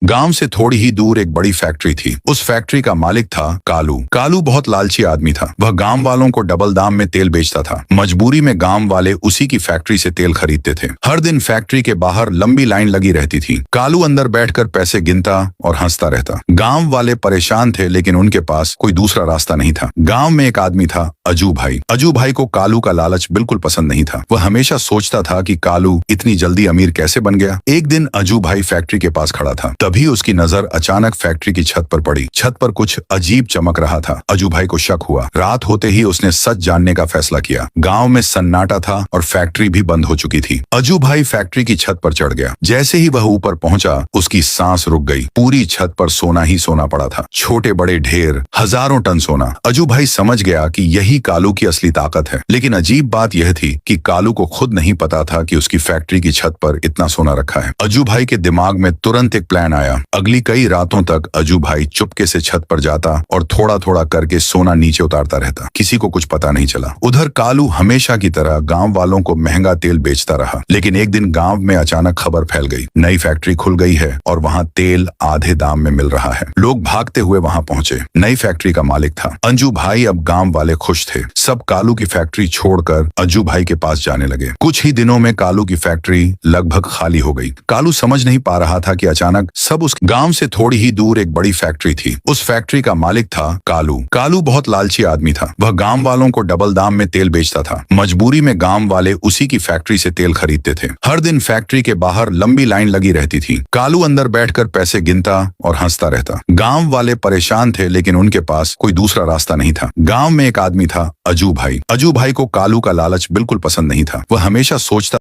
गांव से थोड़ी ही दूर एक बड़ी फैक्ट्री थी। उस फैक्ट्री का मालिक था कालू। कालू बहुत लालची आदमी था। वह गांव वालों को डबल दाम में तेल बेचता था। मजबूरी में गांव वाले उसी की फैक्ट्री से तेल खरीदते थे। हर दिन फैक्ट्री के बाहर लंबी लाइन लगी रहती थी। कालू अंदर बैठकर पैसे गिनता और हंसता रहता। गांव वाले परेशान थे, लेकिन उनके पास कोई दूसरा रास्ता नहीं था। गांव में एक आदमी था, अजू भाई। अजू भाई को कालू का लालच बिल्कुल पसंद नहीं था। वह हमेशा सोचता था कि कालू इतनी जल्दी अमीर कैसे बन गया। एक दिन अजू भाई फैक्ट्री के पास खड़ा था। तभी उसकी नजर अचानक फैक्ट्री की छत पर पड़ी। छत पर कुछ अजीब चमक रहा था। अजू भाई को शक हुआ। रात होते ही उसने सच जानने का फैसला किया। गांव में सन्नाटा था और फैक्ट्री भी बंद हो चुकी थी। अजू भाई फैक्ट्री की छत पर चढ़ गया। जैसे ही वह ऊपर पहुंचा, उसकी सांस रुक गई। पूरी छत पर सोना ही सोना पड़ा था। छोटे बड़े ढेर, हजारों टन सोना। अजू भाई समझ गया कि यही कालू की असली ताकत है। लेकिन अजीब बात यह थी कि कालू को खुद नहीं पता था कि उसकी फैक्ट्री की छत पर इतना सोना रखा है। अजू भाई के दिमाग में तुरंत एक प्लान आया। अगली कई रातों तक अजू भाई चुपके से छत पर जाता और थोड़ा थोड़ा करके सोना नीचे उतारता रहता। किसी को कुछ पता नहीं चला। उधर कालू हमेशा की तरह गांव वालों को महंगा तेल बेचता रहा। लेकिन एक दिन गांव में अचानक खबर फैल गई, नई फैक्ट्री खुल गई है और वहां तेल आधे दाम में मिल रहा है। लोग भागते हुए वहां पहुंचे। नई फैक्ट्री का मालिक था अंजू भाई। अब गांव वाले खुश थे। सब कालू की फैक्ट्री छोड़कर अज्जू भाई के पास जाने लगे। कुछ ही दिनों में कालू की फैक्ट्री लगभग खाली हो गई। कालू समझ नहीं पा रहा था कि अचानक सब उस गांव से थोड़ी ही दूर एक बड़ी फैक्ट्री थी। उस फैक्ट्री का मालिक था कालू। कालू बहुत लालची आदमी था। वह गांव वालों को डबल दाम में तेल बेचता था। मजबूरी में गांव वाले उसी की फैक्ट्री से तेल खरीदते थे। हर दिन फैक्ट्री के बाहर लंबी लाइन लगी रहती थी। कालू अंदर बैठकर पैसे गिनता और हंसता रहता। गांव वाले परेशान थे, लेकिन उनके पास कोई दूसरा रास्ता नहीं था। गांव में एक आदमी था, अजू भाई। अजू भाई को कालू का लालच बिल्कुल पसंद नहीं था। वह हमेशा सोचता